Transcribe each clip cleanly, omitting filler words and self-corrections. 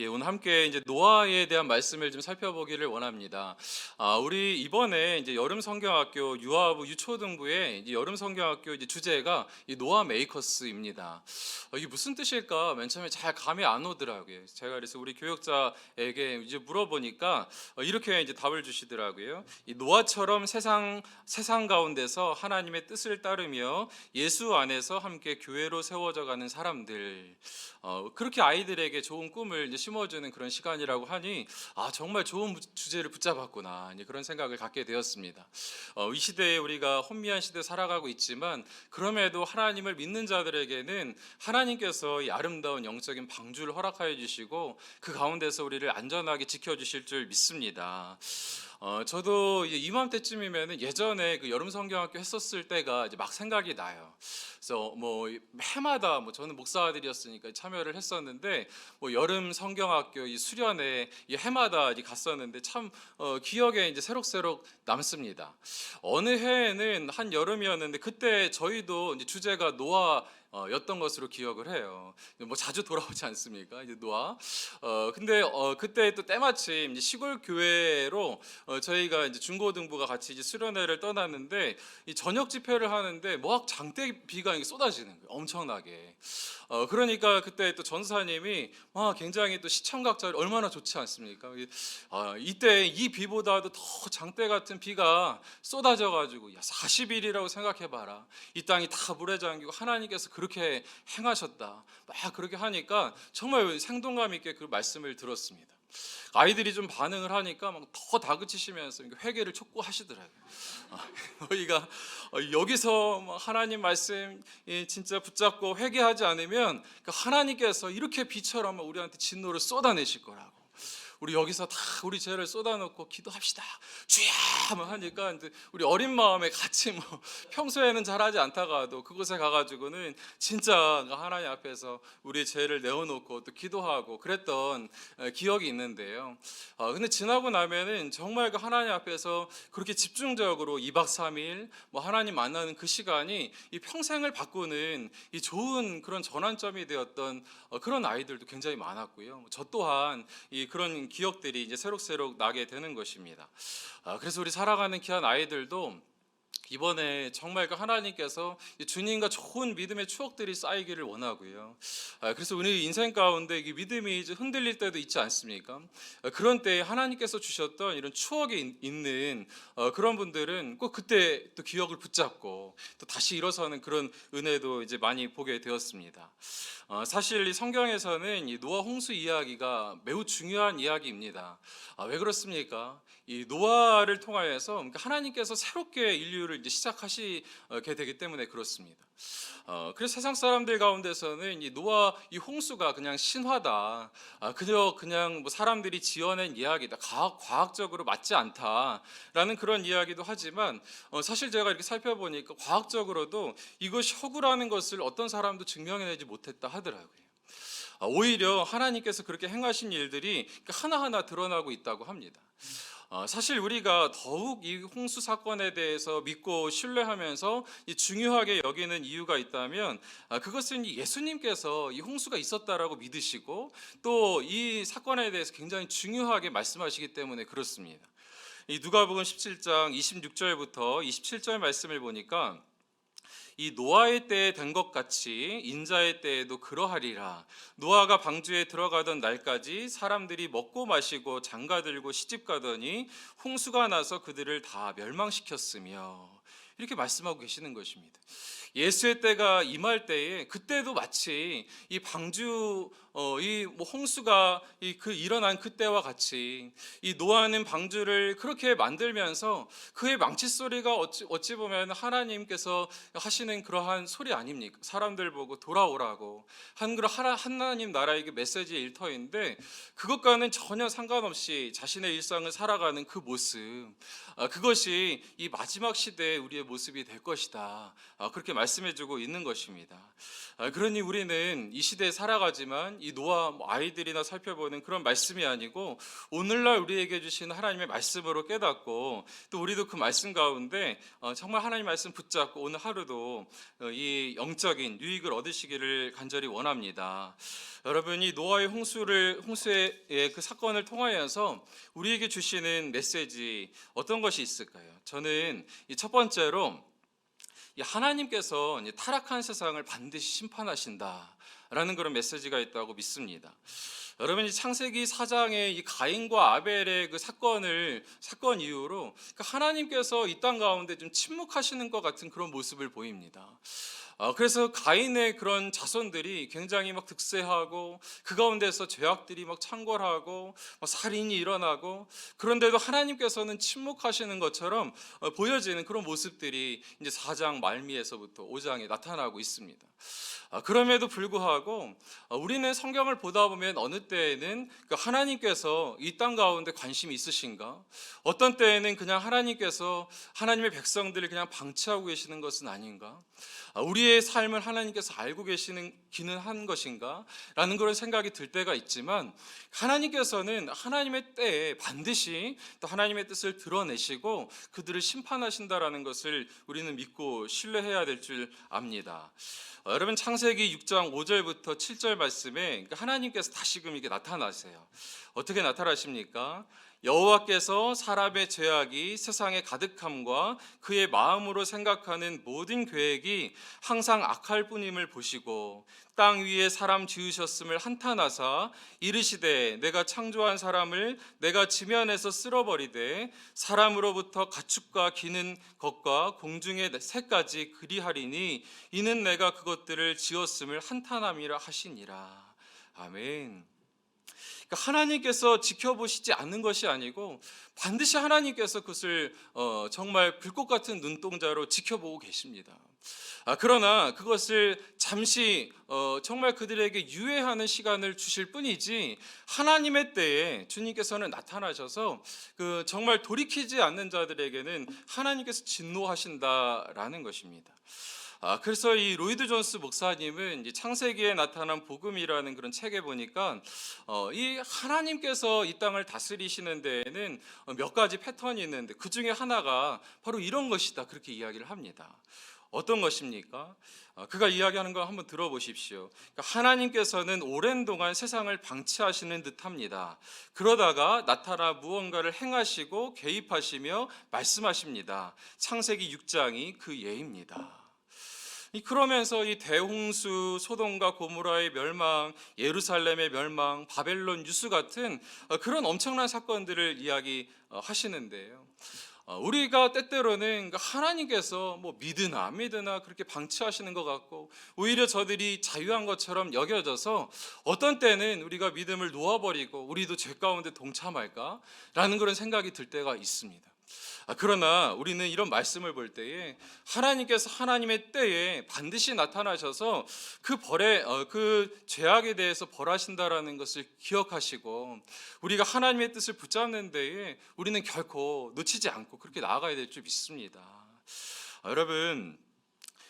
오늘 함께 이제 노아에 대한 말씀을 좀 살펴보기를 원합니다. 우리 이번에 이제 여름 성경학교 유아부 유초등부의 이제 여름 성경학교 이제 주제가 이 노아 메이커스입니다. 이게 무슨 뜻일까? 맨 처음에 잘 감이 안 오더라고요. 제가 그래서 우리 교육자에게 이제 물어보니까 이렇게 이제 답을 주시더라고요. 이 노아처럼 세상 가운데서 하나님의 뜻을 따르며 예수 안에서 함께 교회로 세워져 가는 사람들. 그렇게 아이들에게 좋은 꿈을 이제 심어주는 그런 시간이라고 하니 정말 좋은 주제를 붙잡았구나 이제 그런 생각을 갖게 되었습니다. 이 시대에 우리가 혼미한 시대 살아가고 있지만 그럼에도 하나님을 믿는 자들에게는 하나님께서 이 아름다운 영적인 방주를 허락하여 주시고 그 가운데서 우리를 안전하게 지켜주실 줄 믿습니다. 저도 이제 이맘때쯤이면 예전에 그 여름 성경학교 했었을 때가 이제 막 생각이 나요. 그래서 뭐 해마다 뭐 저는 목사들이었으니까 참여를 했었는데 뭐 여름 성경학교 이 수련회 이 해마다 이제 갔었는데 참 기억에 이제 새록새록 남습니다. 어느 해에는 한 여름이었는데 그때 저희도 이제 주제가 노아 였던 것으로 기억을 해요. 뭐 자주 돌아오지 않습니까? 이제 노아. 근데 그때 또 때마침 이제 시골 교회로 저희가 이제 중고등부가 같이 이제 수련회를 떠났는데 이 저녁 집회를 하는데 막 장대 비가 이렇게 쏟아지는 거예요. 엄청나게. 그러니까 그때 또 전사님이 굉장히 또 시청각자리 얼마나 좋지 않습니까? 이때 이 비보다도 더 장대 같은 비가 쏟아져 가지고 40일이라고 생각해 봐라. 이 땅이 다 물에 잠기고 하나님께서 그렇게 행하셨다. 막 그렇게 하니까 정말 생동감 있게 그 말씀을 들었습니다. 아이들이 좀 반응을 하니까 막 더 다그치시면서 회개를 촉구하시더라고요. 너희가 여기서 하나님 말씀 진짜 붙잡고 회개하지 않으면 하나님께서 이렇게 비처럼 우리한테 진노를 쏟아내실 거라고. 우리 여기서 다 우리 죄를 쏟아놓고 기도합시다. 주야 하니까 이제 우리 어린 마음에 같이 평소에는 잘하지 않다가도 그곳에 가가지고는 진짜 하나님 앞에서 우리의 죄를 내어놓고 또 기도하고 그랬던 기억이 있는데요. 근데 지나고 나면은 정말 그 하나님 앞에서 그렇게 집중적으로 2박 3일 뭐 하나님 만나는 그 시간이 이 평생을 바꾸는 이 좋은 그런 전환점이 되었던 그런 아이들도 굉장히 많았고요. 저 또한 이 그런 기억들이 이제 새록새록 나게 되는 것입니다. 그래서 우리 살아가는 귀한 아이들도 이번에 정말 그 하나님께서 주님과 좋은 믿음의 추억들이 쌓이기를 원하고요. 그래서 우리 인생 가운데 믿음이 이제 흔들릴 때도 있지 않습니까? 그런 때에 하나님께서 주셨던 이런 추억이 있는 그런 분들은 꼭 그때 또 기억을 붙잡고 또 다시 일어서는 그런 은혜도 이제 많이 보게 되었습니다. 사실 이 성경에서는 이 노아 홍수 이야기가 매우 중요한 이야기입니다. 왜 그렇습니까? 이 노아를 통하여서 그러니까 하나님께서 새롭게 인류를 이제 시작하시게 되기 때문에 그렇습니다. 그래서 세상 사람들 가운데서는 이 노아 이 홍수가 그냥 신화다. 그냥 뭐 사람들이 지어낸 이야기다. 과학적으로 맞지 않다라는 그런 이야기도 하지만 사실 제가 이렇게 살펴보니까 과학적으로도 이것이 허구라는 것을 어떤 사람도 증명해내지 못했다 하더라고요. 오히려 하나님께서 그렇게 행하신 일들이 하나하나 드러나고 있다고 합니다. 사실 우리가 더욱 이 홍수 사건에 대해서 믿고 신뢰하면서 중요하게 여기는 이유가 있다면 그것은 예수님께서 이 홍수가 있었다라고 믿으시고 또 이 사건에 대해서 굉장히 중요하게 말씀하시기 때문에 그렇습니다. 이 누가복음 17장 26절부터 27절 말씀을 보니까 이 노아의 때에 된 것 같이 인자의 때에도 그러하리라. 노아가 방주에 들어가던 날까지 사람들이 먹고 마시고 장가들고 시집가더니 홍수가 나서 그들을 다 멸망시켰으며 이렇게 말씀하고 계시는 것입니다. 예수의 때가 임할 때에 그때도 마치 이 방주 이 홍수가 일어난 그때와 같이 이 노아는 방주를 그렇게 만들면서 그의 망치 소리가 어찌 보면 하나님께서 하시는 그러한 소리 아닙니까? 사람들 보고 돌아오라고 한 그런 하나님 나라의 메시지의 일터인데 그것과는 전혀 상관없이 자신의 일상을 살아가는 그 모습, 그것이 이 마지막 시대의 우리의 모습이 될 것이다. 그렇게 말씀해주고 있는 것입니다. 그러니 우리는 이 시대에 살아가지만 이 노아 아이들이나 살펴보는 그런 말씀이 아니고 오늘날 우리에게 주신 하나님의 말씀으로 깨닫고 또 우리도 그 말씀 가운데 정말 하나님 말씀 붙잡고 오늘 하루도 이 영적인 유익을 얻으시기를 간절히 원합니다. 여러분이 노아의 홍수의 그 사건을 통하여서 우리에게 주시는 메시지 어떤 것이 있을까요? 저는 이 첫 번째로 하나님께서 타락한 세상을 반드시 심판하신다라는 그런 메시지가 있다고 믿습니다. 여러분이 창세기 4장의 이 가인과 아벨의 그 사건 이후로 하나님께서 이 땅 가운데 좀 침묵하시는 것 같은 그런 모습을 보입니다. 그래서 가인의 그런 자손들이 굉장히 막 득세하고 그 가운데서 죄악들이 막 창궐하고 살인이 일어나고, 그런데도 하나님께서는 침묵하시는 것처럼 보여지는 그런 모습들이 이제 4장 말미에서부터 5장에 나타나고 있습니다. 그럼에도 불구하고 우리는 성경을 보다 보면 어느 때에는 하나님께서 이 땅 가운데 관심이 있으신가? 어떤 때에는 그냥 하나님께서 하나님의 백성들을 그냥 방치하고 계시는 것은 아닌가? 우리의 삶을 하나님께서 알고 계시기는 한 것인가? 라는 그런 생각이 들 때가 있지만, 하나님께서는 하나님의 때에 반드시 또 하나님의 뜻을 드러내시고 그들을 심판하신다라는 것을 우리는 믿고 신뢰해야 될 줄 압니다. 여러분, 창세기 6장 5절부터 7절 말씀에 하나님께서 다시금 이게 나타나세요. 어떻게 나타나십니까? 여호와께서 사람의 죄악이 세상에 가득함과 그의 마음으로 생각하는 모든 계획이 항상 악할 뿐임을 보시고 땅 위에 사람 지으셨음을 한탄하사 이르시되 내가 창조한 사람을 내가 지면에서 쓸어버리되 사람으로부터 가축과 기는 것과 공중의 새까지 그리하리니 이는 내가 그것들을 지었음을 한탄함이라 하시니라. 아멘. 하나님께서 지켜보시지 않는 것이 아니고 반드시 하나님께서 그것을 정말 불꽃 같은 눈동자로 지켜보고 계십니다. 그러나 그것을 잠시 정말 그들에게 유예하는 시간을 주실 뿐이지, 하나님의 때에 주님께서는 나타나셔서 그 정말 돌이키지 않는 자들에게는 하나님께서 진노하신다라는 것입니다. 그래서 이 로이드 존스 목사님은 이제 창세기에 나타난 복음이라는 그런 책에 보니까 이 하나님께서 이 땅을 다스리시는 데에는 몇 가지 패턴이 있는데 그 중에 하나가 바로 이런 것이다, 그렇게 이야기를 합니다. 어떤 것입니까? 그가 이야기하는 거 한번 들어보십시오. 하나님께서는 오랜 동안 세상을 방치하시는 듯합니다. 그러다가 나타나 무언가를 행하시고 개입하시며 말씀하십니다. 창세기 6장이 그 예입니다. 그러면서 이 대홍수, 소돔과 고모라의 멸망, 예루살렘의 멸망, 바벨론 유수 같은 그런 엄청난 사건들을 이야기하시는데요. 우리가 때때로는 하나님께서 뭐 믿으나 안 믿으나 그렇게 방치하시는 것 같고 오히려 저들이 자유한 것처럼 여겨져서 어떤 때는 우리가 믿음을 놓아버리고 우리도 죄 가운데 동참할까? 라는 그런 생각이 들 때가 있습니다. 그러나 우리는 이런 말씀을 볼 때에 하나님께서 하나님의 때에 반드시 나타나셔서 그 죄악에 대해서 벌하신다라는 것을 기억하시고 우리가 하나님의 뜻을 붙잡는 데에 우리는 결코 놓치지 않고 그렇게 나아가야 될 줄 믿습니다. 여러분,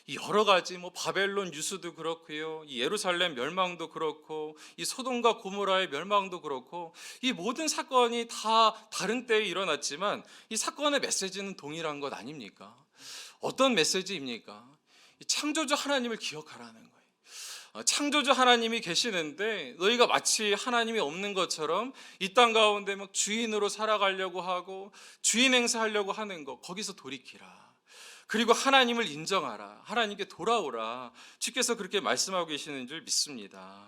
이 여러 가지 바벨론 유수도 그렇고요, 이 예루살렘 멸망도 그렇고, 이 소돔과 고모라의 멸망도 그렇고, 이 모든 사건이 다 다른 때에 일어났지만 이 사건의 메시지는 동일한 것 아닙니까? 어떤 메시지입니까? 이 창조주 하나님을 기억하라는 거예요. 창조주 하나님이 계시는데 너희가 마치 하나님이 없는 것처럼 이 땅 가운데 막 주인으로 살아가려고 하고 주인 행세하려고 하는 것, 거기서 돌이키라. 그리고 하나님을 인정하라. 하나님께 돌아오라. 주께서 그렇게 말씀하고 계시는 줄 믿습니다.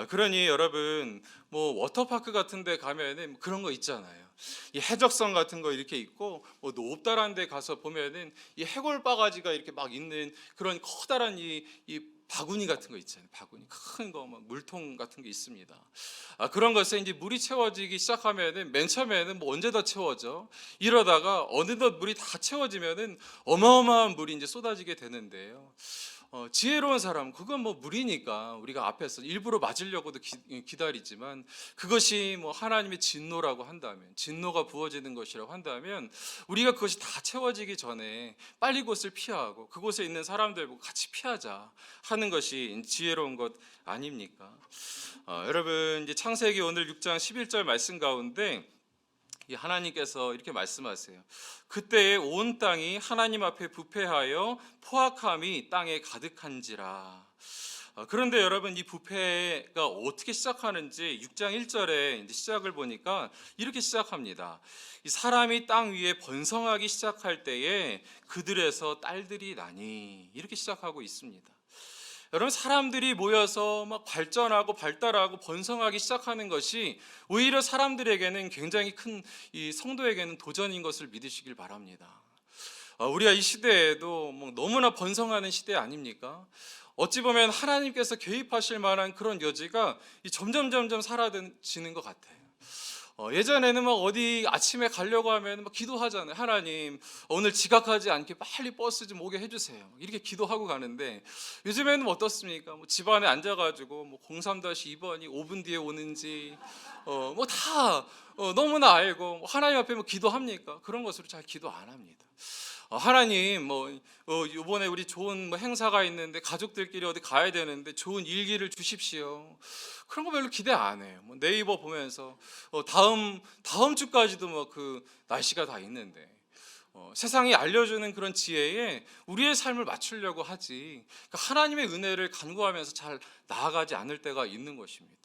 그러니 여러분, 워터파크 같은 데 가면은 그런 거 있잖아요. 이 해적선 같은 거 이렇게 있고 높다란 데 가서 보면은 이 해골 바가지가 이렇게 막 있는 그런 커다란 이 바구니 같은 거 있잖아요. 바구니 큰 거, 물통 같은 게 있습니다. 그런 것에 이제 물이 채워지기 시작하면은 맨 처음에는 언제 다 채워져? 이러다가 어느덧 물이 다 채워지면은 어마어마한 물이 이제 쏟아지게 되는데요. 지혜로운 사람 그건 뭐 무리니까 우리가 앞에서 일부러 맞으려고도 기다리지만 그것이 뭐 하나님의 진노라고 한다면 진노가 부어지는 것이라고 한다면 우리가 그것이 다 채워지기 전에 빨리 그곳을 피하고 그곳에 있는 사람들과 같이 피하자 하는 것이 지혜로운 것 아닙니까? 여러분 이제 창세기 오늘 6장 11절 말씀 가운데 이 하나님께서 이렇게 말씀하세요. 그때에 온 땅이 하나님 앞에 부패하여 포악함이 땅에 가득한지라. 그런데 여러분 이 부패가 어떻게 시작하는지 6장 1절에 이제 시작을 보니까 이렇게 시작합니다. 이 사람이 땅 위에 번성하기 시작할 때에 그들에서 딸들이 나니 이렇게 시작하고 있습니다. 여러분 사람들이 모여서 막 발전하고 발달하고 번성하기 시작하는 것이 오히려 사람들에게는 굉장히 큰 이 성도에게는 도전인 것을 믿으시길 바랍니다. 우리가 이 시대에도 뭐 너무나 번성하는 시대 아닙니까? 어찌 보면 하나님께서 개입하실 만한 그런 여지가 점점 사라지는 것 같아요. 예전에는 막 어디 아침에 가려고 하면 막 기도하잖아요. 하나님 오늘 지각하지 않게 빨리 버스 좀 오게 해주세요. 이렇게 기도하고 가는데 요즘에는 어떻습니까? 뭐 집안에 앉아가지고 뭐 03-2번이 5분 뒤에 오는지 뭐 다 너무나 알고 뭐 하나님 앞에 뭐 기도합니까? 그런 것으로 잘 기도 안 합니다. 하나님 뭐 이번에 우리 좋은 뭐 행사가 있는데 가족들끼리 어디 가야 되는데 좋은 일기를 주십시오. 그런 거 별로 기대 안 해요. 뭐 네이버 보면서 다음 주까지도 뭐 그 날씨가 다 있는데 세상이 알려주는 그런 지혜에 우리의 삶을 맞추려고 하지 그러니까 하나님의 은혜를 간구하면서 잘 나아가지 않을 때가 있는 것입니다.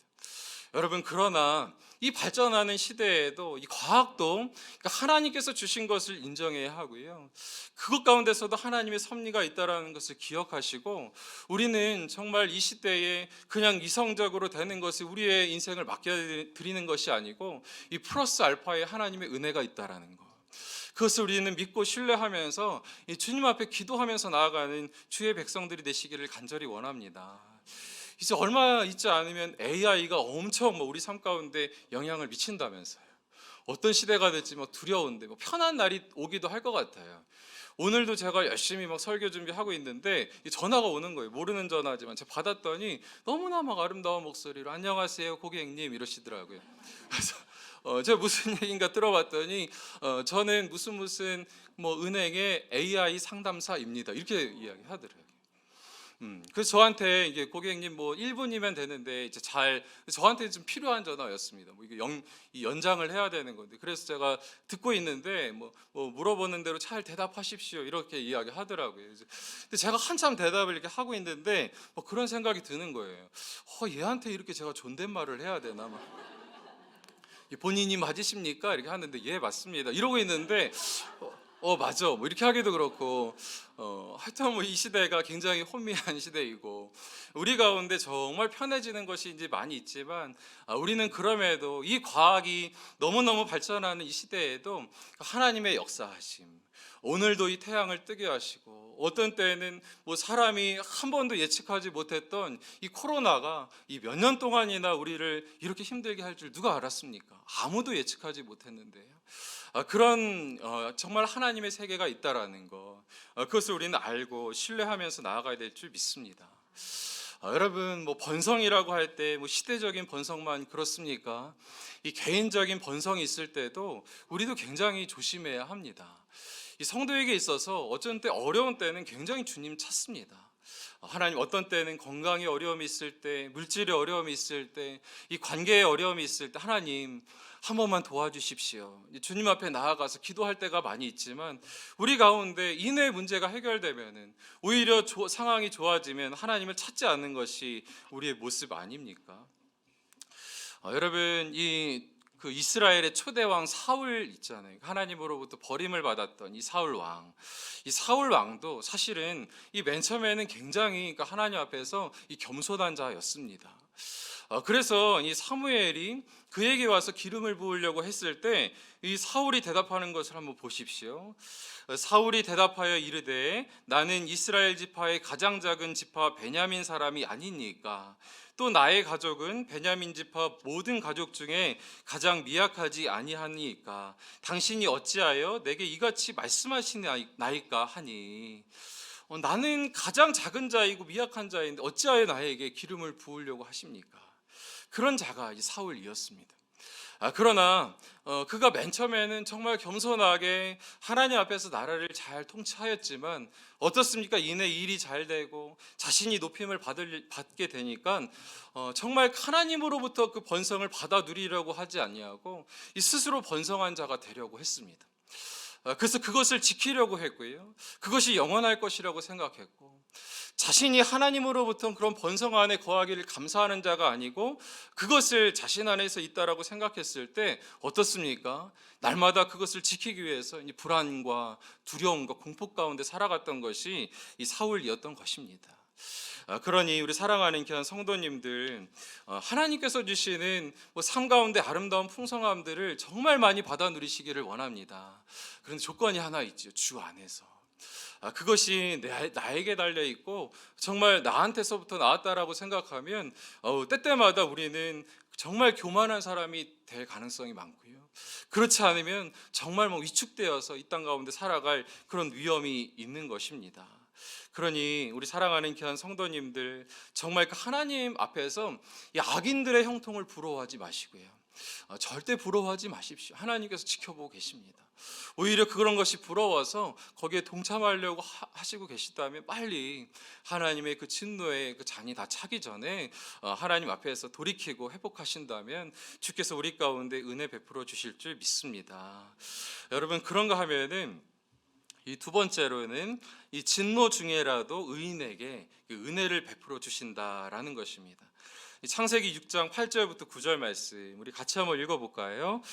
여러분 그러나 이 발전하는 시대에도 이 과학도 그러니까 하나님께서 주신 것을 인정해야 하고요. 그것 가운데서도 하나님의 섭리가 있다라는 것을 기억하시고 우리는 정말 이 시대에 그냥 이성적으로 되는 것이 우리의 인생을 맡겨드리는 것이 아니고 이 플러스 알파의 하나님의 은혜가 있다라는 것. 그것을 우리는 믿고 신뢰하면서 이 주님 앞에 기도하면서 나아가는 주의 백성들이 되시기를 간절히 원합니다. 이제 얼마 있지 않으면 AI가 엄청 우리 삶 가운데 영향을 미친다면서요. 어떤 시대가 될지 두려운데 편한 날이 오기도 할 것 같아요. 오늘도 제가 열심히 설교 준비하고 있는데 전화가 오는 거예요. 모르는 전화지만 제가 받았더니 너무나 아름다운 목소리로 안녕하세요 고객님 이러시더라고요. 그래서 제가 무슨 얘기인가 들어봤더니 저는 무슨 은행의 AI 상담사입니다 이렇게 이야기하더라고요. 그래서 저한테 이게 고객님 1분이면 되는데 이제 저한테 좀 필요한 전화였습니다. 이게 이 연장을 해야 되는 건데 그래서 제가 듣고 있는데 물어보는 대로 잘 대답하십시오 이렇게 이야기하더라고요. 근데 제가 한참 대답을 이렇게 하고 있는데 그런 생각이 드는 거예요. 얘한테 이렇게 제가 존댓말을 해야 되나 본인이 맞으십니까? 이렇게 하는데 예 맞습니다 이러고 있는데 맞아 이렇게 하기도 그렇고 하여튼 이 시대가 굉장히 혼미한 시대이고 우리 가운데 정말 편해지는 것이 이제 많이 있지만 우리는 그럼에도 이 과학이 너무너무 발전하는 이 시대에도 하나님의 역사하심 오늘도 이 태양을 뜨게 하시고 어떤 때에는 사람이 한 번도 예측하지 못했던 이 코로나가 이 몇 년 동안이나 우리를 이렇게 힘들게 할 줄 누가 알았습니까? 아무도 예측하지 못했는데요. 그런 정말 하나님의 세계가 있다라는 것 그것을 우리는 알고 신뢰하면서 나아가야 될 줄 믿습니다. 여러분 번성이라고 할 때 시대적인 번성만 그렇습니까? 이 개인적인 번성이 있을 때도 우리도 굉장히 조심해야 합니다. 이 성도에게 있어서 어쩐 때 어려운 때는 굉장히 주님 찾습니다. 하나님 어떤 때는 건강에 어려움이 있을 때 물질의 어려움이 있을 때 이 관계에 어려움이 있을 때 하나님 한 번만 도와주십시오. 주님 앞에 나아가서 기도할 때가 많이 있지만 우리 가운데 인의 문제가 해결되면은 오히려 상황이 좋아지면 하나님을 찾지 않는 것이 우리의 모습 아닙니까? 여러분 그 이스라엘의 초대왕 사울 있잖아요. 하나님으로부터 버림을 받았던 이 사울 왕. 이 사울 왕도 사실은 이 맨 처음에는 굉장히 하나님 앞에서 이 겸손한 자였습니다. 그래서 이 사무엘이 그에게 와서 기름을 부으려고 했을 때 이 사울이 대답하는 것을 한번 보십시오. 사울이 대답하여 이르되 나는 이스라엘 지파의 가장 작은 지파 베냐민 사람이 아니니까 또 나의 가족은 베냐민 지파 모든 가족 중에 가장 미약하지 아니하니까 당신이 어찌하여 내게 이같이 말씀하시나이까 하니 나는 가장 작은 자이고 미약한 자인데 어찌하여 나에게 기름을 부으려고 하십니까? 그런 자가 이 사울이었습니다. 그러나 그가 맨 처음에는 정말 겸손하게 하나님 앞에서 나라를 잘 통치하였지만 어떻습니까? 이내 일이 잘 되고 자신이 높임을 받게 되니까 정말 하나님으로부터 그 번성을 받아 누리려고 하지 아니하고 이 스스로 번성한 자가 되려고 했습니다. 그래서 그것을 지키려고 했고요. 그것이 영원할 것이라고 생각했고, 자신이 하나님으로부터 그런 번성 안에 거하기를 감사하는 자가 아니고 그것을 자신 안에서 있다라고 생각했을 때 어떻습니까? 날마다 그것을 지키기 위해서 이 불안과 두려움과 공포 가운데 살아갔던 것이 이 사울이었던 것입니다. 그러니 우리 사랑하는 귀한 성도님들, 하나님께서 주시는 삶 가운데 아름다운 풍성함들을 정말 많이 받아 누리시기를 원합니다. 그런데 조건이 하나 있죠. 주 안에서. 그것이 나에게 달려 있고 정말 나한테서부터 나왔다라고 생각하면 때때마다 우리는 정말 교만한 사람이 될 가능성이 많고요. 그렇지 않으면 정말 위축되어서 이 땅 가운데 살아갈 그런 위험이 있는 것입니다. 그러니 우리 사랑하는 귀한 성도님들, 정말 그 하나님 앞에서 이 악인들의 형통을 부러워하지 마시고요. 절대 부러워하지 마십시오. 하나님께서 지켜보고 계십니다. 오히려 그런 것이 부러워서 거기에 동참하려고 하시고 계시다면 빨리 하나님의 그 진노의 그 잔이 다 차기 전에 하나님 앞에서 돌이키고 회복하신다면 주께서 우리 가운데 은혜 베풀어 주실 줄 믿습니다. 여러분, 그런가 하면은 이 두 번째로는 이 진노 중에라도 의인에게 은혜를 베풀어 주신다라는 것입니다. 창세기 6장 8절부터 9절 말씀 우리 같이 한번 읽어볼까요?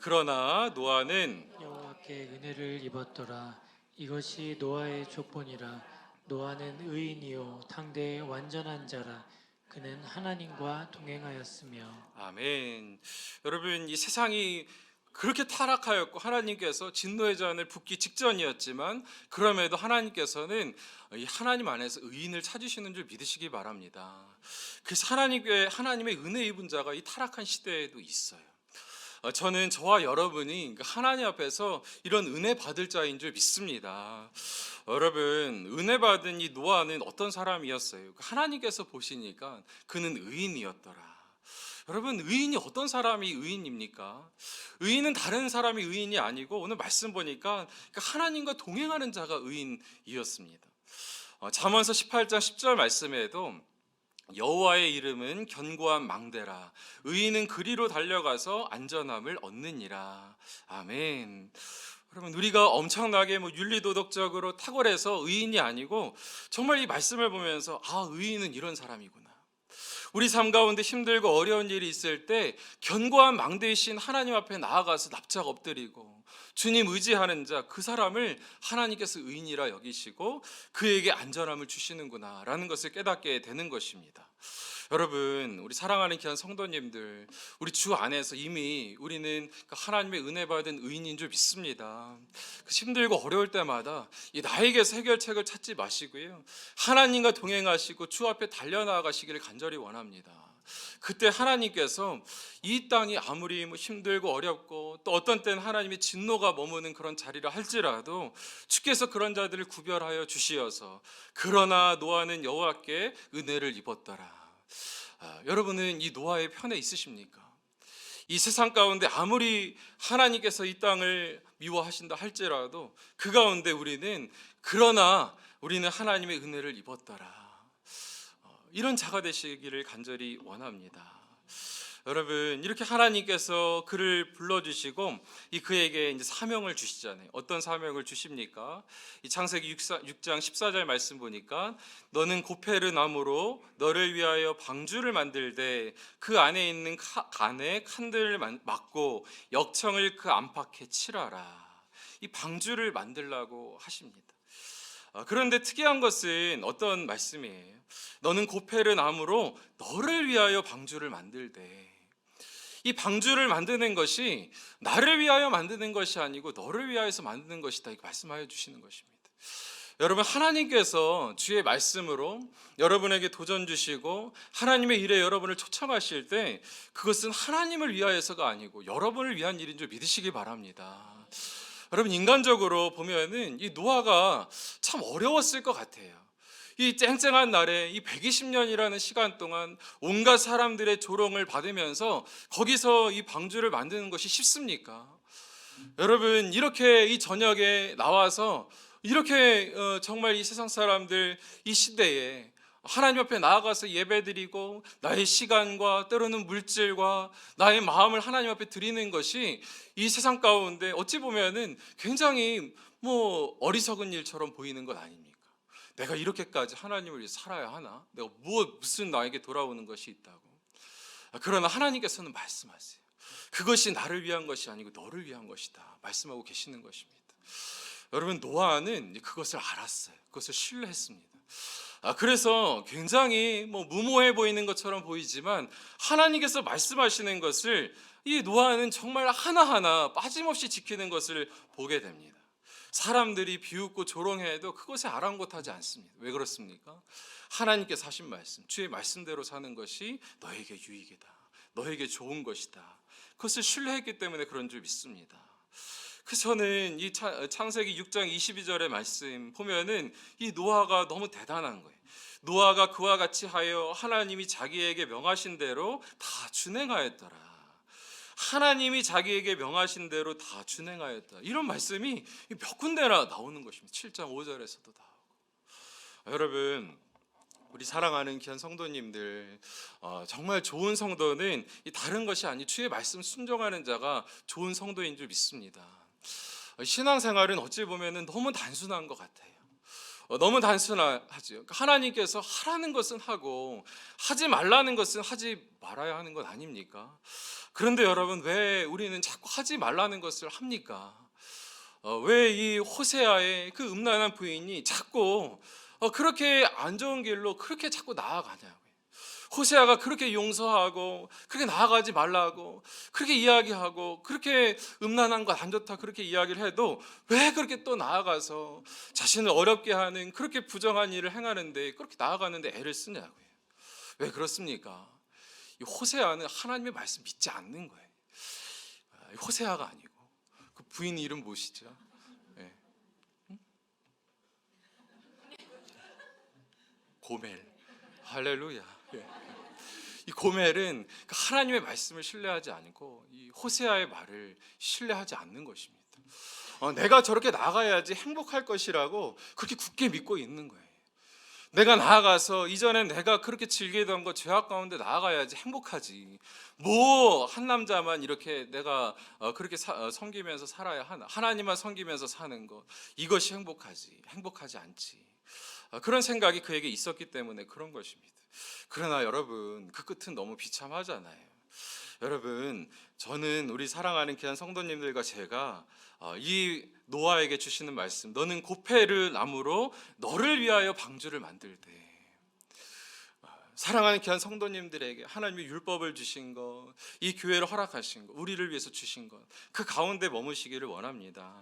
그러나 노아는 여호와께 은혜를 입었더라. 이것이 노아의 조건이라. 노아는 의인이요 당대의 완전한 자라. 그는 하나님과 동행하였으며. 아멘. 여러분, 이 세상이 그렇게 타락하였고 하나님께서 진노의 잔을 붓기 직전이었지만 그럼에도 하나님께서는 이 하나님 안에서 의인을 찾으시는 줄 믿으시기 바랍니다. 그래서 하나님의 은혜 입은 자가 이 타락한 시대에도 있어요. 저는 저와 여러분이 하나님 앞에서 이런 은혜 받을 자인 줄 믿습니다. 여러분, 은혜 받은 이 노아는 어떤 사람이었어요? 하나님께서 보시니까 그는 의인이었더라. 여러분, 의인이 어떤 사람이 의인입니까? 의인은 다른 사람이 의인이 아니고 오늘 말씀 보니까 하나님과 동행하는 자가 의인이었습니다. 잠언서 18장 10절 말씀에도 여호와의 이름은 견고한 망대라. 의인은 그리로 달려가서 안전함을 얻느니라. 아멘. 여러분, 우리가 엄청나게 윤리도덕적으로 탁월해서 의인이 아니고 정말 이 말씀을 보면서 의인은 이런 사람이구나. 우리 삶 가운데 힘들고 어려운 일이 있을 때 견고한 망대이신 하나님 앞에 나아가서 납작 엎드리고 주님 의지하는 자, 그 사람을 하나님께서 의인이라 여기시고 그에게 안전함을 주시는구나라는 것을 깨닫게 되는 것입니다. 여러분, 우리 사랑하는 귀한 성도님들, 우리 주 안에서 이미 우리는 하나님의 은혜 받은 의인인 줄 믿습니다. 힘들고 어려울 때마다 나에게서 해결책을 찾지 마시고요, 하나님과 동행하시고 주 앞에 달려나가시기를 간절히 원합니다. 그때 하나님께서 이 땅이 아무리 힘들고 어렵고 또 어떤 때는 하나님의 진노가 머무는 그런 자리라 할지라도 주께서 그런 자들을 구별하여 주시어서 그러나 노아는 여호와께 은혜를 입었더라. 여러분은 이 노아의 편에 있으십니까? 이 세상 가운데 아무리 하나님께서 이 땅을 미워하신다 할지라도 그 가운데 그러나 우리는 하나님의 은혜를 입었더라. 이런 자가 되시기를 간절히 원합니다. 여러분, 이렇게 하나님께서 그를 불러주시고 그에게 이제 사명을 주시잖아요. 어떤 사명을 주십니까? 이 창세기 6장 14절 말씀 보니까 너는 고페르 나무로 너를 위하여 방주를 만들되 그 안에 있는 간에 칸들을 막고 역청을 그 안팎에 칠하라. 이 방주를 만들라고 하십니다. 그런데 특이한 것은 어떤 말씀이에요? 너는 고페르 나무로 너를 위하여 방주를 만들되, 이 방주를 만드는 것이 나를 위하여 만드는 것이 아니고 너를 위하여서 만드는 것이다, 이렇게 말씀하여 주시는 것입니다. 여러분, 하나님께서 주의 말씀으로 여러분에게 도전 주시고 하나님의 일에 여러분을 초청하실 때 그것은 하나님을 위하여서가 아니고 여러분을 위한 일인 줄 믿으시기 바랍니다. 여러분, 인간적으로 보면은 이 노아가 참 어려웠을 것 같아요. 이 쨍쨍한 날에 이 120년이라는 시간 동안 온갖 사람들의 조롱을 받으면서 거기서 이 방주를 만드는 것이 쉽습니까? 여러분, 이렇게 이 저녁에 나와서 이렇게 정말 이 세상 사람들 이 시대에 하나님 앞에 나아가서 예배드리고 나의 시간과 때로는 물질과 나의 마음을 하나님 앞에 드리는 것이 이 세상 가운데 어찌 보면은 굉장히 어리석은 일처럼 보이는 것 아닙니까? 내가 이렇게까지 하나님을 위해 살아야 하나? 내가 무슨 나에게 돌아오는 것이 있다고? 그러나 하나님께서는 말씀하세요. 그것이 나를 위한 것이 아니고 너를 위한 것이다 말씀하고 계시는 것입니다. 여러분, 노아는 그것을 알았어요. 그것을 신뢰했습니다. 그래서 굉장히 무모해 보이는 것처럼 보이지만 하나님께서 말씀하시는 것을 이 노아는 정말 하나하나 빠짐없이 지키는 것을 보게 됩니다. 사람들이 비웃고 조롱해도 그것에 아랑곳하지 않습니다. 왜 그렇습니까? 하나님께서 하신 말씀, 주의 말씀대로 사는 것이 너에게 유익이다, 너에게 좋은 것이다, 그것을 신뢰했기 때문에 그런 줄 믿습니다. 그래서 저는 이 창세기 6장 22절의 말씀 보면은 이 노아가 너무 대단한 거예요. 노아가 그와 같이 하여 하나님이 자기에게 명하신 대로 다 준행하였더라. 하나님이 자기에게 명하신 대로 다 준행하였다. 이런 말씀이 몇 군데나 나오는 것입니다. 7장 5절에서도 나오고. 여러분, 우리 사랑하는 귀한 성도님들, 정말 좋은 성도는 다른 것이 아니 주의 말씀 순종하는 자가 좋은 성도인 줄 믿습니다. 신앙생활은 어찌 보면 너무 단순한 것 같아요. 너무 단순하죠. 하나님께서 하라는 것은 하고 하지 말라는 것은 하지 말아야 하는 것 아닙니까? 그런데 여러분, 왜 우리는 자꾸 하지 말라는 것을 합니까? 왜 이 호세아의 그 음란한 부인이 자꾸 그렇게 안 좋은 길로 그렇게 자꾸 나아가냐고요. 호세아가 그렇게 용서하고 그렇게 나아가지 말라고 그렇게 이야기하고 그렇게 음란한 것 안 좋다 그렇게 이야기를 해도 왜 그렇게 또 나아가서 자신을 어렵게 하는 그렇게 부정한 일을 행하는데 그렇게 나아가는데 애를 쓰냐고요. 왜 그렇습니까? 이 호세아는 하나님의 말씀 믿지 않는 거예요. 호세아가 아니고 그 부인 이름 무엇이죠? 네. 고멜. 할렐루야. 네. 이 고멜은 하나님의 말씀을 신뢰하지 않고 이 호세아의 말을 신뢰하지 않는 것입니다. 내가 저렇게 나가야지 행복할 것이라고 그렇게 굳게 믿고 있는 거예요. 내가 나아가서 이전에 내가 그렇게 즐기던 것 죄악 가운데 나아가야지 행복하지. 한 남자만 이렇게 내가 그렇게 섬기면서 살아야 하나? 하나님만 섬기면서 사는 것, 이것이 행복하지 않지. 그런 생각이 그에게 있었기 때문에 그런 것입니다. 그러나 여러분, 그 끝은 너무 비참하잖아요. 여러분, 저는 우리 사랑하는 귀한 성도님들과 제가 이 노아에게 주시는 말씀, 너는 고페르 나무로 너를 위하여 방주를 만들 때, 사랑하는 귀한 성도님들에게 하나님의 율법을 주신 것, 이 교회를 허락하신 것, 우리를 위해서 주신 것, 그 가운데 머무시기를 원합니다.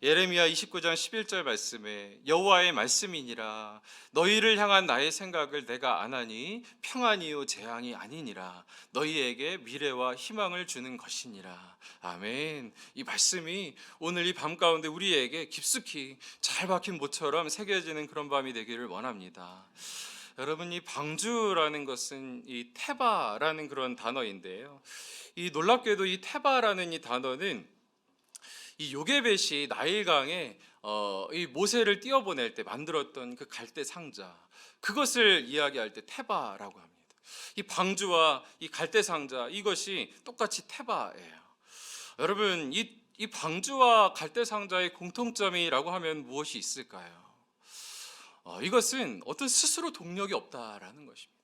예레미야 29장 11절 말씀에 여호와의 말씀이니라 너희를 향한 나의 생각을 내가 아나니 평안이요 재앙이 아니니라 너희에게 미래와 희망을 주는 것이니라. 아멘. 이 말씀이 오늘 이 밤 가운데 우리에게 깊숙이 잘 박힌 못처럼 새겨지는 그런 밤이 되기를 원합니다. 여러분, 이 방주라는 것은 이 테바라는 그런 단어인데요, 이 놀랍게도 이 테바라는 이 단어는 이 요게벳이 나일강에 이 모세를 띄어보낼 때 만들었던 그 갈대 상자, 그것을 이야기할 때 테바라고 합니다. 이 방주와 이 갈대 상자, 이것이 똑같이 테바예요. 여러분, 이 방주와 갈대 상자의 공통점이라고 하면 무엇이 있을까요? 이것은 어떤 스스로 동력이 없다라는 것입니다.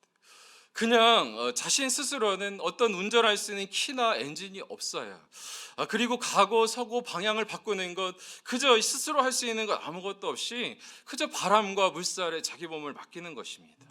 그냥 자신 스스로는 어떤 운전할 수 있는 키나 엔진이 없어요. 그리고 가고 서고 방향을 바꾸는 것, 그저 스스로 할 수 있는 것 아무것도 없이 그저 바람과 물살에 자기 몸을 맡기는 것입니다.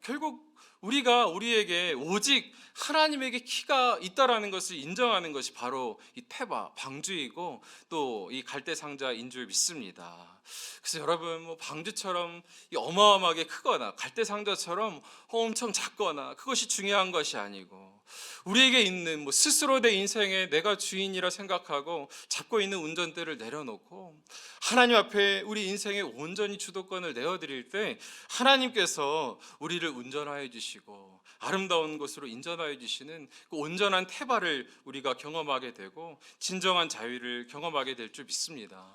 결국 우리에게 오직 하나님에게 키가 있다라는 것을 인정하는 것이 바로 이 테바, 방주이고 또 이 갈대 상자인 줄 믿습니다. 그래서 여러분, 방주처럼 어마어마하게 크거나 갈대 상자처럼 엄청 작거나 그것이 중요한 것이 아니고 우리에게 있는 스스로 내 인생에 내가 주인이라 생각하고 잡고 있는 운전대를 내려놓고 하나님 앞에 우리 인생에 온전히 주도권을 내어드릴 때 하나님께서 우리를 운전하여 주시고 아름다운 곳으로 인전하여 주시는 그 온전한 태발을 우리가 경험하게 되고 진정한 자유를 경험하게 될 줄 믿습니다.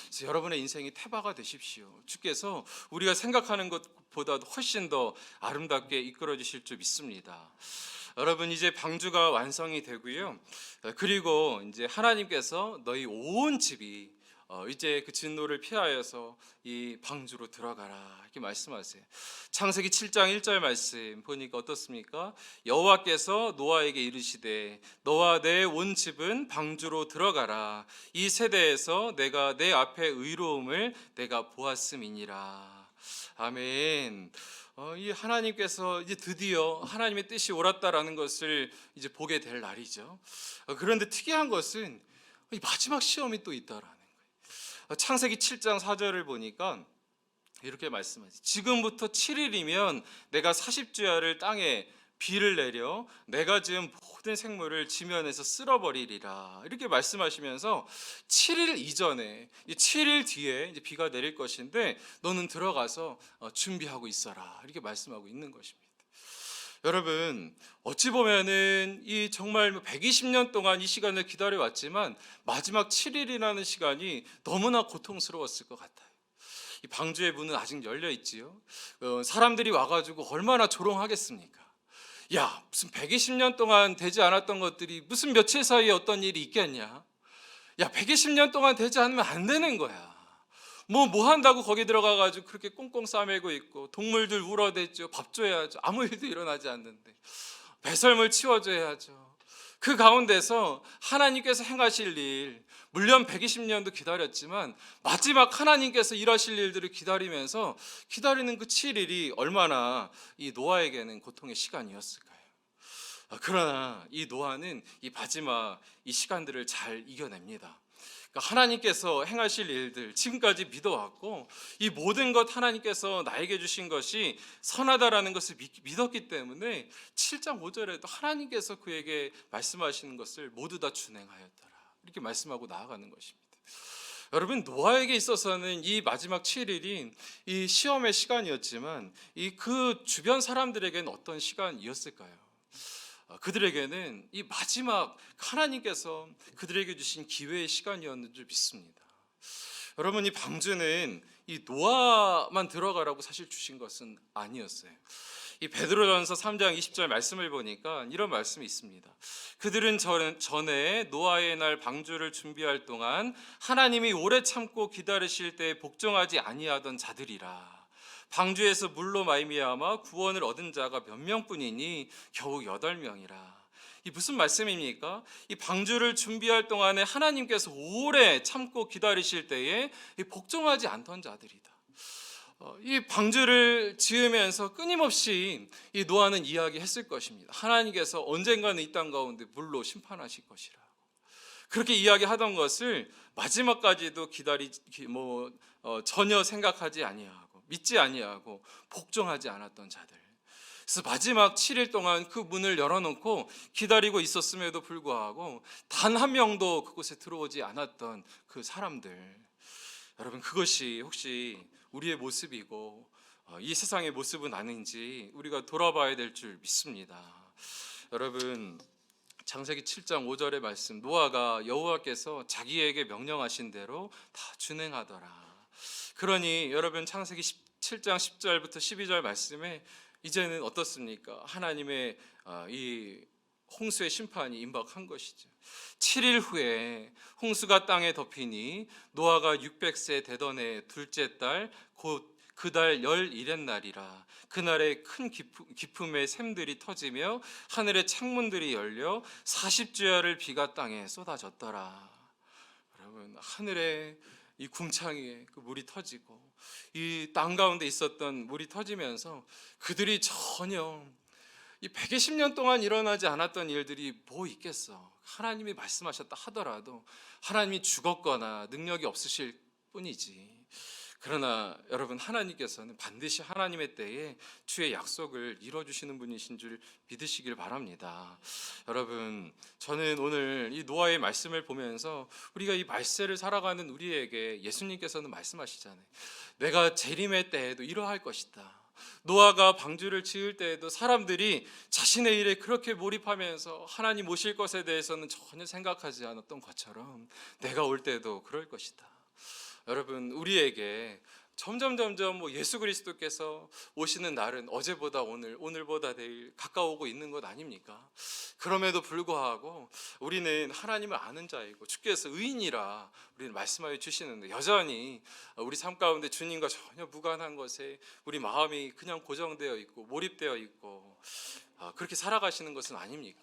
그래서 여러분의 인생이 태바가 되십시오. 주께서 우리가 생각하는 것보다도 훨씬 더 아름답게 이끌어 주실 줄 믿습니다. 여러분, 이제 방주가 완성이 되고요. 그리고 이제 하나님께서 너희 온 집이 이제 그 진노를 피하여서 이 방주로 들어가라 이렇게 말씀하세요. 창세기 7장 1절 말씀 보니까 어떻습니까? 여호와께서 노아에게 이르시되 너와 내 온 집은 방주로 들어가라. 이 세대에서 내가 내 앞에 의로움을 내가 보았음이니라. 아멘. 이 하나님께서 이제 드디어 하나님의 뜻이 옳았다라는 것을 이제 보게 될 날이죠. 그런데 특이한 것은 이 마지막 시험이 또 있다라는 거예요. 창세기 7장 4절을 보니까 이렇게 말씀하죠. 지금부터 7일이면 내가 40주야를 땅에 비를 내려 내가 지은 모든 생물을 지면에서 쓸어버리리라 이렇게 말씀하시면서 7일 이전에 7일 뒤에 이제 비가 내릴 것인데 너는 들어가서 준비하고 있어라 이렇게 말씀하고 있는 것입니다. 여러분, 어찌 보면은 이 정말 120년 동안 이 시간을 기다려왔지만 마지막 7일이라는 시간이 너무나 고통스러웠을 것 같아요. 이 방주의 문은 아직 열려 있지요. 사람들이 와가지고 얼마나 조롱하겠습니까? 야, 무슨 120년 동안 되지 않았던 것들이 무슨 며칠 사이에 어떤 일이 있겠냐? 야, 120년 동안 되지 않으면 안 되는 거야. 뭐 한다고 거기 들어가가지고 그렇게 꽁꽁 싸매고 있고 동물들 울어댔죠. 밥 줘야죠. 아무 일도 일어나지 않는데 배설물 치워줘야죠. 그 가운데서 하나님께서 행하실 일, 물론 120년도 기다렸지만 마지막 하나님께서 일하실 일들을 기다리면서 기다리는 그 7일이 얼마나 이 노아에게는 고통의 시간이었을까요? 그러나 이 노아는 이 마지막 이 시간들을 잘 이겨냅니다. 그러니까 하나님께서 행하실 일들 지금까지 믿어왔고 이 모든 것 하나님께서 나에게 주신 것이 선하다라는 것을 믿었기 때문에 7장 5절에도 하나님께서 그에게 말씀하시는 것을 모두 다 준행하였더라 이렇게 말씀하고 나아가는 것입니다. 여러분, 노아에게 있어서는 이 마지막 7일이 이 시험의 시간이었지만 이 그 주변 사람들에게는 어떤 시간이었을까요? 그들에게는 이 마지막 하나님께서 그들에게 주신 기회의 시간이었는 줄 믿습니다. 여러분, 이 방주는 이 노아만 들어가라고 사실 주신 것은 아니었어요. 이 베드로전서 3장 20절 말씀을 보니까 이런 말씀이 있습니다. 그들은 전에 노아의 날 방주를 준비할 동안 하나님이 오래 참고 기다리실 때 복종하지 아니하던 자들이라. 방주에서 물로 말미암아 구원을 얻은 자가 몇 명뿐이니 겨우 8명이라. 이 무슨 말씀입니까? 이 방주를 준비할 동안에 하나님께서 오래 참고 기다리실 때에 복종하지 않던 자들이다. 이 방주를 지으면서 끊임없이 이 노아는 이야기했을 것입니다. 하나님께서 언젠가는 이 땅 가운데 물로 심판하실 것이라고. 그렇게 이야기하던 것을 마지막까지도 전혀 생각하지 아니하고 믿지 아니하고 복종하지 않았던 자들. 그래서 마지막 7일 동안 그 문을 열어놓고 기다리고 있었음에도 불구하고 단 한 명도 그곳에 들어오지 않았던 그 사람들. 여러분, 그것이 혹시 우리의 모습이고 이 세상의 모습은 아닌지 우리가 돌아봐야 될 줄 믿습니다. 여러분, 창세기 7장 5절의 말씀, 노아가 여호와께서 자기에게 명령하신 대로 다 준행하더라. 그러니 여러분, 창세기 7장 10절부터 12절 말씀에 이제는 어떻습니까? 하나님의 이 홍수의 심판이 임박한 것이죠. 7일 후에 홍수가 땅에 덮이니 노아가 600세 되던 해 둘째 달 곧 그 달 11의 날이라. 그날에 큰 기품의 샘들이 터지며 하늘의 창문들이 열려 40주야를 비가 땅에 쏟아졌더라. 여러분, 하늘에 이 궁창에 그 물이 터지고 이 땅 가운데 있었던 물이 터지면서 그들이 전혀 이 120년 동안 일어나지 않았던 일들이 뭐 있겠어. 하나님이 말씀하셨다 하더라도 하나님이 죽었거나 능력이 없으실 뿐이지. 그러나 여러분, 하나님께서는 반드시 하나님의 때에 주의 약속을 이뤄주시는 분이신 줄 믿으시길 바랍니다. 여러분, 저는 오늘 이 노아의 말씀을 보면서 우리가 이 말세를 살아가는 우리에게 예수님께서는 말씀하시잖아요. 내가 재림의 때에도 이러할 것이다. 노아가 방주를 지을 때에도 사람들이 자신의 일에 그렇게 몰입하면서 하나님 오실 것에 대해서는 전혀 생각하지 않았던 것처럼 내가 올 때도 그럴 것이다. 여러분, 우리에게 점점 예수 그리스도께서 오시는 날은 어제보다 오늘, 오늘보다 내일 가까워오고 있는 것 아닙니까? 그럼에도 불구하고 우리는 하나님을 아는 자이고 주께서 의인이라 우리는 말씀하여 주시는데 여전히 우리 삶 가운데 주님과 전혀 무관한 것에 우리 마음이 그냥 고정되어 있고 몰입되어 있고 그렇게 살아가시는 것은 아닙니까?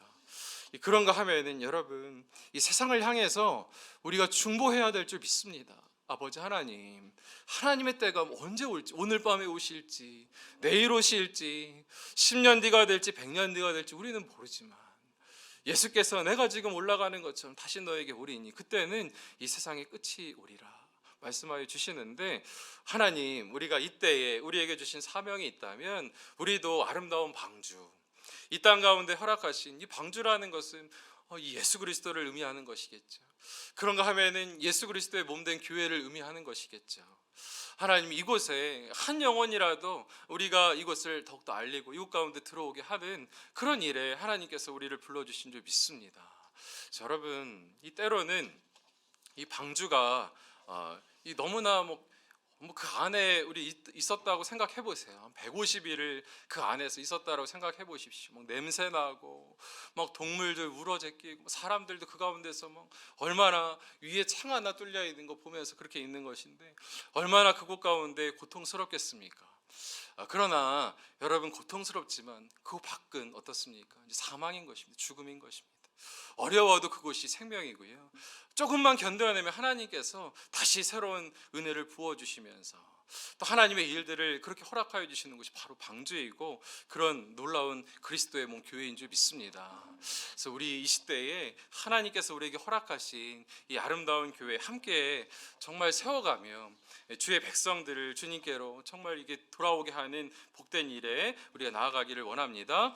그런가 하면은 여러분, 이 세상을 향해서 우리가 중보해야 될 줄 믿습니다. 아버지 하나님, 하나님의 때가 언제 올지, 오늘 밤에 오실지, 내일 오실지, 10년 뒤가 될지 100년 뒤가 될지 우리는 모르지만 예수께서 내가 지금 올라가는 것처럼 다시 너에게 오리니 그때는 이 세상의 끝이 오리라 말씀하여 주시는데, 하나님, 우리가 이때에 우리에게 주신 사명이 있다면 우리도 아름다운 방주, 이 땅 가운데 허락하신 이 방주라는 것은 이 예수 그리스도를 의미하는 것이겠죠. 그런가 하면은 예수 그리스도의 몸된 교회를 의미하는 것이겠죠. 하나님, 이곳에 한 영혼이라도 우리가 이곳을 더욱더 알리고 이곳 가운데 들어오게 하는 그런 일에 하나님께서 우리를 불러주신 줄 믿습니다. 자, 여러분, 이 때로는 이 방주가 이 너무나 그 안에 우리 있었다고 생각해 보세요. 150일을 그 안에서 있었다고 생각해 보십시오. 막 냄새 나고, 막 동물들 울어제끼고, 사람들도 그 가운데서 막 얼마나 위에 창 하나 뚫려 있는 거 보면서 그렇게 있는 것인데 얼마나 그곳 가운데 고통스럽겠습니까? 그러나 여러분, 고통스럽지만 그 밖은 어떻습니까? 이제 사망인 것입니다. 죽음인 것입니다. 어려워도 그곳이 생명이고요. 조금만 견뎌내면 하나님께서 다시 새로운 은혜를 부어주시면서 또 하나님의 일들을 그렇게 허락하여 주시는 것이 바로 방주이고 그런 놀라운 그리스도의 몸 교회인 줄 믿습니다. 그래서 우리 이 시대에 하나님께서 우리에게 허락하신 이 아름다운 교회 함께 정말 세워가며 주의 백성들을 주님께로 정말 이게 돌아오게 하는 복된 일에 우리가 나아가기를 원합니다.